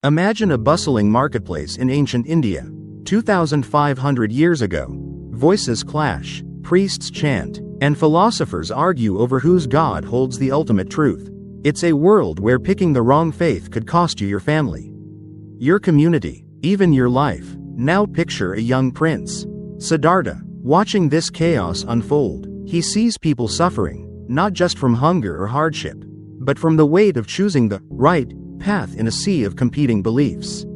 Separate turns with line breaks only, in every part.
Imagine a bustling marketplace in ancient India. 2,500 years ago. Voices clash, priests chant, and philosophers argue over whose God holds the ultimate truth. It's a world where picking the wrong faith could cost you your family, your community, even your life. Now picture a young prince, Siddhartha, watching this chaos unfold. He sees people suffering, not just from hunger or hardship, but from the weight of choosing the right path in a sea of competing beliefs.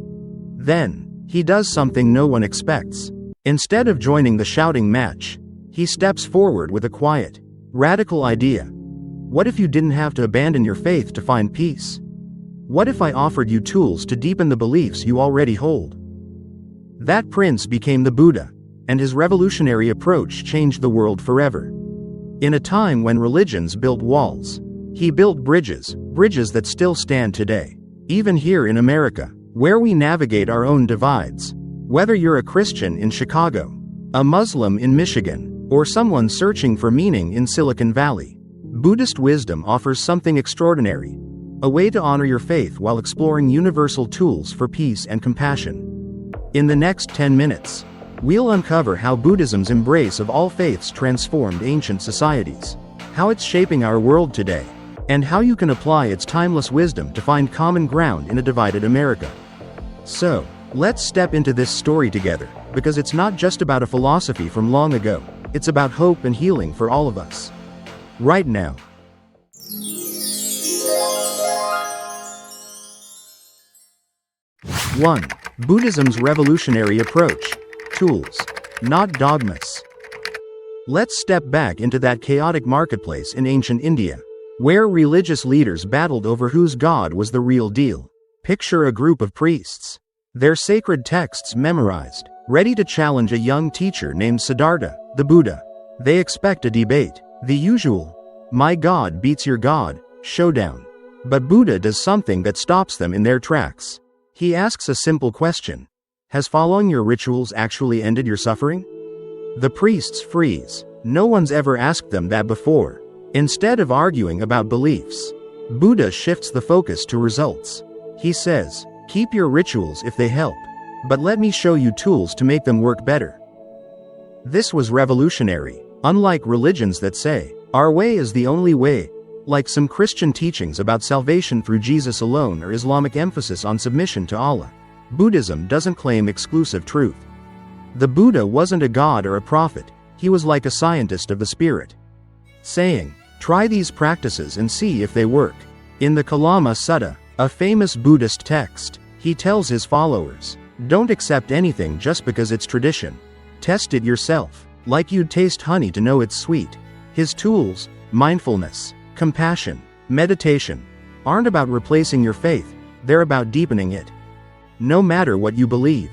Then, he does something no one expects. Instead of joining the shouting match, he steps forward with a quiet, radical idea. What if you didn't have to abandon your faith to find peace? What if I offered you tools to deepen the beliefs you already hold? That prince became the Buddha, and his revolutionary approach changed the world forever. In a time when religions built walls, he built bridges that still stand today. Even here in America, where we navigate our own divides. Whether you're a Christian in Chicago, a Muslim in Michigan, or someone searching for meaning in Silicon Valley, Buddhist wisdom offers something extraordinary. A way to honor your faith while exploring universal tools for peace and compassion. In the next 10 minutes, we'll uncover how Buddhism's embrace of all faiths transformed ancient societies, how it's shaping our world today, and how you can apply its timeless wisdom to find common ground in a divided America. So, let's step into this story together, because it's not just about a philosophy from long ago, it's about hope and healing for all of us. Right now. 1. Buddhism's revolutionary approach. Tools, not dogmas. Let's step back into that chaotic marketplace in ancient India, where religious leaders battled over whose God was the real deal. Picture a group of priests, their sacred texts memorized, ready to challenge a young teacher named Siddhartha, the Buddha. They expect a debate, the usual, "My God beats your God" showdown. But Buddha does something that stops them in their tracks. He asks a simple question: has following your rituals actually ended your suffering? The priests freeze. No one's ever asked them that before. Instead of arguing about beliefs, Buddha shifts the focus to results. He says, keep your rituals if they help, but let me show you tools to make them work better. This was revolutionary. Unlike religions that say, our way is the only way, like some Christian teachings about salvation through Jesus alone or Islamic emphasis on submission to Allah, Buddhism doesn't claim exclusive truth. The Buddha wasn't a god or a prophet, he was like a scientist of the spirit, saying, try these practices and see if they work. In the Kalama Sutta, a famous Buddhist text, he tells his followers, don't accept anything just because it's tradition. Test it yourself, like you'd taste honey to know it's sweet. His tools, mindfulness, compassion, meditation, aren't about replacing your faith, they're about deepening it. No matter what you believe.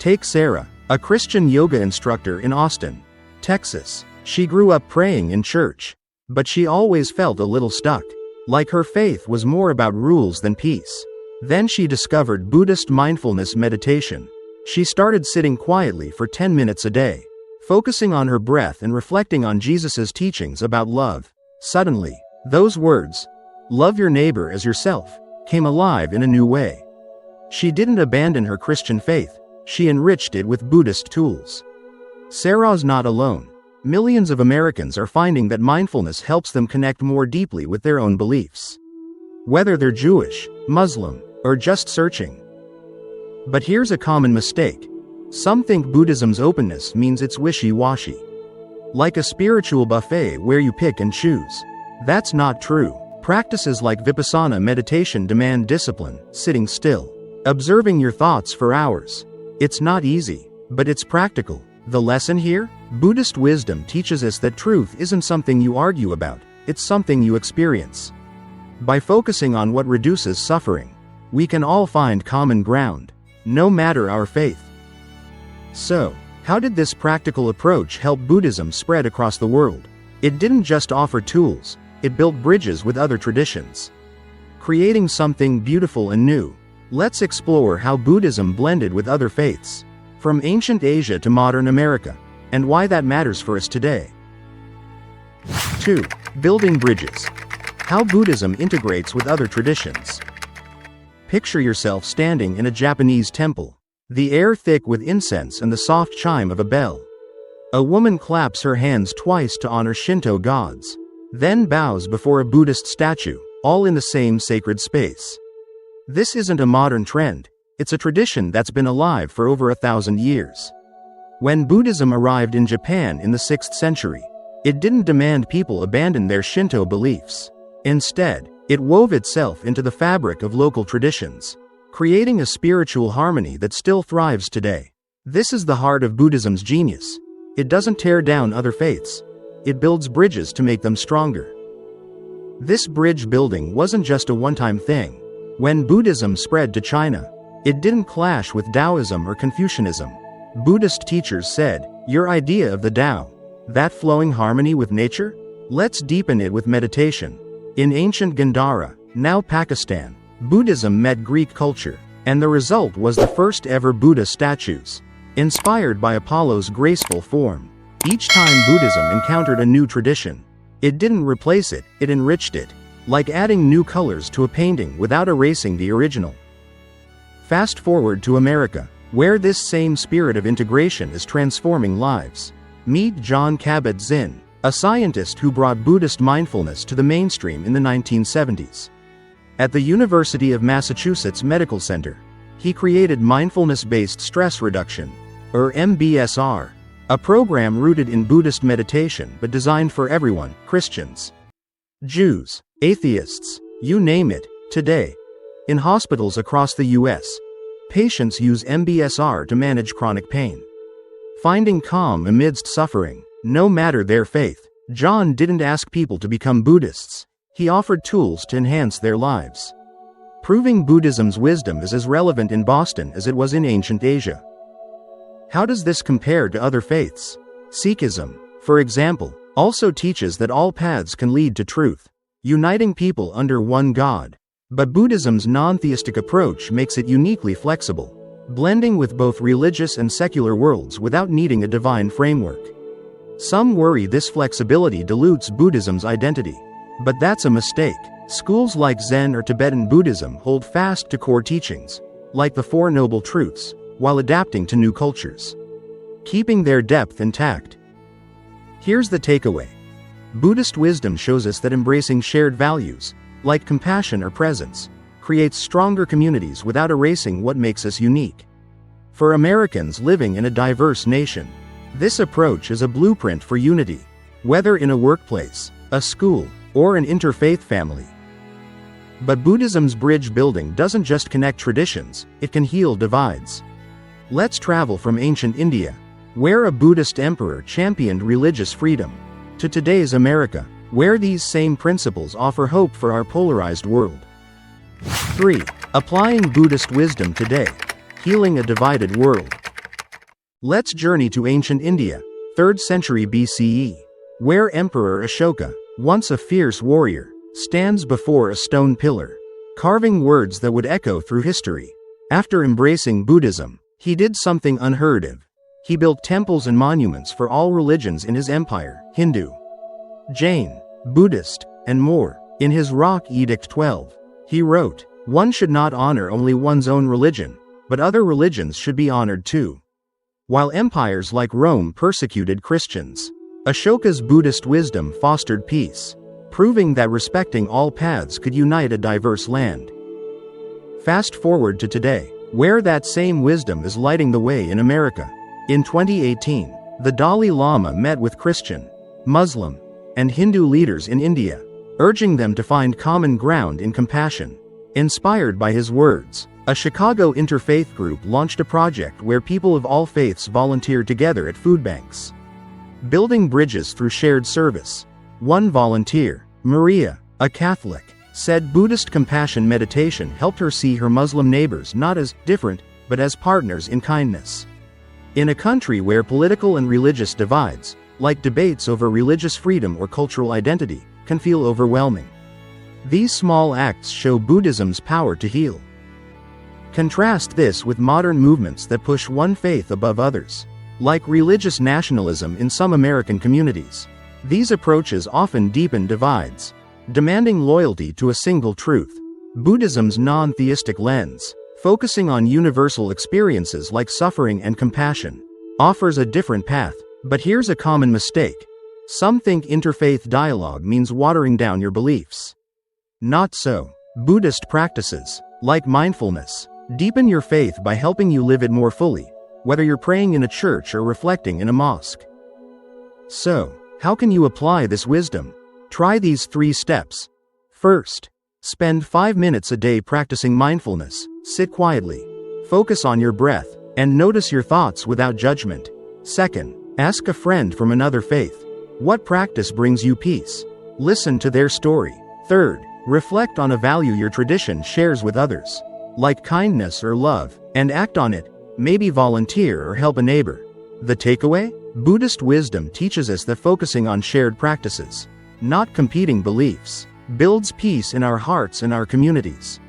Take Sarah, a Christian yoga instructor in Austin, Texas. She grew up praying in church, but she always felt a little stuck, like her faith was more about rules than peace. Then she discovered Buddhist mindfulness meditation. She started sitting quietly for 10 minutes a day, focusing on her breath and reflecting on Jesus's teachings about love. Suddenly, those words, love your neighbor as yourself, came alive in a new way. She didn't abandon her Christian faith, she enriched it with Buddhist tools. Sarah's not alone. Millions of Americans are finding that mindfulness helps them connect more deeply with their own beliefs. Whether they're Jewish, Muslim, or just searching. But here's a common mistake. Some think Buddhism's openness means it's wishy-washy. Like a spiritual buffet where you pick and choose. That's not true. Practices like Vipassana meditation demand discipline, sitting still, observing your thoughts for hours. It's not easy, but it's practical. The lesson here? Buddhist wisdom teaches us that truth isn't something you argue about, it's something you experience. By focusing on what reduces suffering, we can all find common ground, no matter our faith. So, how did this practical approach help Buddhism spread across the world? It didn't just offer tools, it built bridges with other traditions, creating something beautiful and new. Let's explore how Buddhism blended with other faiths, from ancient Asia to modern America, and why that matters for us today. 2. Building bridges. How Buddhism integrates with other traditions. Picture yourself standing in a Japanese temple, the air thick with incense and the soft chime of a bell. A woman claps her hands twice to honor Shinto gods, then bows before a Buddhist statue, all in the same sacred space. This isn't a modern trend, it's a tradition that's been alive for over 1,000 years. When Buddhism arrived in Japan in the 6th century, it didn't demand people abandon their Shinto beliefs. Instead, it wove itself into the fabric of local traditions, creating a spiritual harmony that still thrives today. This is the heart of Buddhism's genius. It doesn't tear down other faiths. It builds bridges to make them stronger. This bridge building wasn't just a one-time thing. When Buddhism spread to China, it didn't clash with Taoism or Confucianism. Buddhist teachers said, "Your idea of the Tao, that flowing harmony with nature? Let's deepen it with meditation." In ancient Gandhara, now Pakistan, Buddhism met Greek culture, and the result was the first ever Buddha statues, inspired by Apollo's graceful form. Each time Buddhism encountered a new tradition, it didn't replace it, it enriched it, like adding new colors to a painting without erasing the original. Fast forward to America, where this same spirit of integration is transforming lives. Meet Jon Kabat-Zinn, a scientist who brought Buddhist mindfulness to the mainstream in the 1970s. At the University of Massachusetts Medical Center, he created mindfulness-based stress reduction, or MBSR, a program rooted in Buddhist meditation but designed for everyone: Christians, Jews, atheists, you name it. Today, in hospitals across the U.S., patients use MBSR to manage chronic pain, finding calm amidst suffering, no matter their faith. John didn't ask people to become Buddhists. He offered tools to enhance their lives, proving Buddhism's wisdom is as relevant in Boston as it was in ancient Asia. How does this compare to other faiths? Sikhism, for example, also teaches that all paths can lead to truth, uniting people under one God. But Buddhism's non-theistic approach makes it uniquely flexible, blending with both religious and secular worlds without needing a divine framework. Some worry this flexibility dilutes Buddhism's identity, but that's a mistake. Schools like Zen or Tibetan Buddhism hold fast to core teachings, like the Four Noble Truths, while adapting to new cultures, keeping their depth intact. Here's the takeaway. Buddhist wisdom shows us that embracing shared values, like compassion or presence, creates stronger communities without erasing what makes us unique. For Americans living in a diverse nation, this approach is a blueprint for unity, whether in a workplace, a school, or an interfaith family. But Buddhism's bridge building doesn't just connect traditions, it can heal divides. Let's travel from ancient India, where a Buddhist emperor championed religious freedom, to today's America, where these same principles offer hope for our polarized world. 3. Applying Buddhist wisdom today, healing a divided world. Let's journey to ancient India, 3rd century BCE, where Emperor Ashoka, once a fierce warrior, stands before a stone pillar, carving words that would echo through history. After embracing Buddhism, he did something unheard of. He built temples and monuments for all religions in his empire: Hindu, Jain, Buddhist, and more. In his Rock Edict 12, he wrote, "One should not honor only one's own religion, but other religions should be honored too." While empires like Rome persecuted Christians, Ashoka's Buddhist wisdom fostered peace, proving that respecting all paths could unite a diverse land. Fast forward to today, where that same wisdom is lighting the way in America. In 2018, the Dalai Lama met with Christian, Muslim, and Hindu leaders in India, urging them to find common ground in compassion. Inspired by his words, a Chicago interfaith group launched a project where people of all faiths volunteered together at food banks, building bridges through shared service. One volunteer, Maria, a Catholic, said Buddhist compassion meditation helped her see her Muslim neighbors not as different, but as partners in kindness. In a country where political and religious divides, like debates over religious freedom or cultural identity, can feel overwhelming, these small acts show Buddhism's power to heal. Contrast this with modern movements that push one faith above others, like religious nationalism in some American communities. These approaches often deepen divides, demanding loyalty to a single truth. Buddhism's non-theistic lens, focusing on universal experiences like suffering and compassion, offers a different path, but here's a common mistake. Some think interfaith dialogue means watering down your beliefs. Not so. Buddhist practices, like mindfulness, deepen your faith by helping you live it more fully, whether you're praying in a church or reflecting in a mosque. So, how can you apply this wisdom? Try these 3 steps. First, spend 5 minutes a day practicing mindfulness. Sit quietly, focus on your breath, and notice your thoughts without judgment. Second, ask a friend from another faith, what practice brings you peace? Listen to their story. Third, reflect on a value your tradition shares with others, like kindness or love, and act on it. Maybe volunteer or help a neighbor. The takeaway? Buddhist wisdom teaches us that focusing on shared practices, not competing beliefs, builds peace in our hearts and our communities.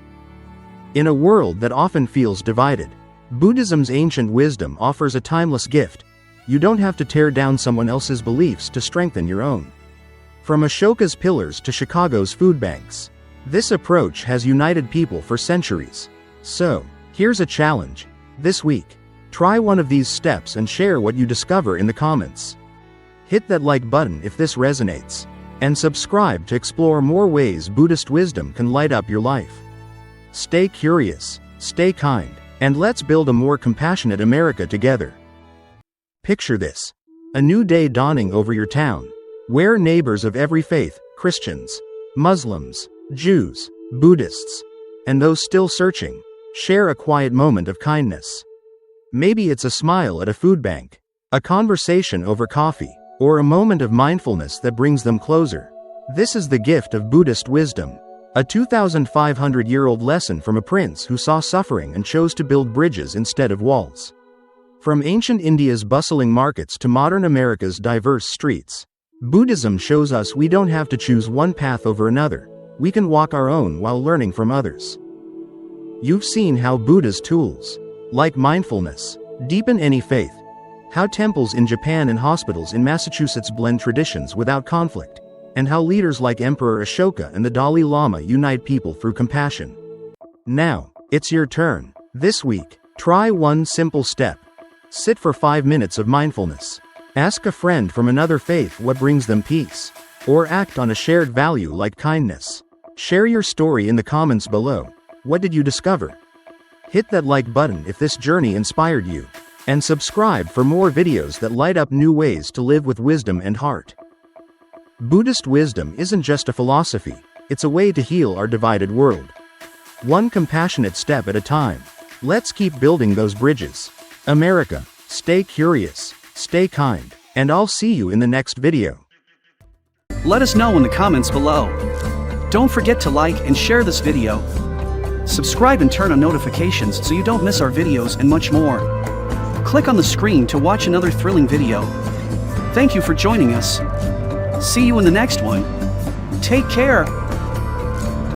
In a world that often feels divided, Buddhism's ancient wisdom offers a timeless gift. You don't have to tear down someone else's beliefs to strengthen your own. From Ashoka's pillars to Chicago's food banks, this approach has united people for centuries. So, here's a challenge. This week, try one of these steps and share what you discover in the comments. Hit that like button if this resonates, and subscribe to explore more ways Buddhist wisdom can light up your life. Stay curious, stay kind, and let's build a more compassionate America together. Picture this: a new day dawning over your town, where neighbors of every faith, Christians, Muslims, Jews, Buddhists, and those still searching, share a quiet moment of kindness. Maybe it's a smile at a food bank, a conversation over coffee, or a moment of mindfulness that brings them closer. This is the gift of Buddhist wisdom, a 2,500-year-old lesson from a prince who saw suffering and chose to build bridges instead of walls. From ancient India's bustling markets to modern America's diverse streets, Buddhism shows us we don't have to choose one path over another. We can walk our own while learning from others. You've seen how Buddha's tools, like mindfulness, deepen any faith, how temples in Japan and hospitals in Massachusetts blend traditions without conflict, and how leaders like Emperor Ashoka and the Dalai Lama unite people through compassion. Now, it's your turn. This week, try one simple step. Sit for 5 minutes of mindfulness. Ask a friend from another faith what brings them peace, or act on a shared value like kindness. Share your story in the comments below. What did you discover? Hit that like button if this journey inspired you, and subscribe for more videos that light up new ways to live with wisdom and heart. Buddhist wisdom isn't just a philosophy, it's a way to heal our divided world. One compassionate step at a time. Let's keep building those bridges. America, stay curious, stay kind, and I'll see you in the next video.
Let us know in the comments below. Don't forget to like and share this video. Subscribe and turn on notifications so you don't miss our videos and much more. Click on the screen to watch another thrilling video. Thank you for joining us. See you in the next one. Take care.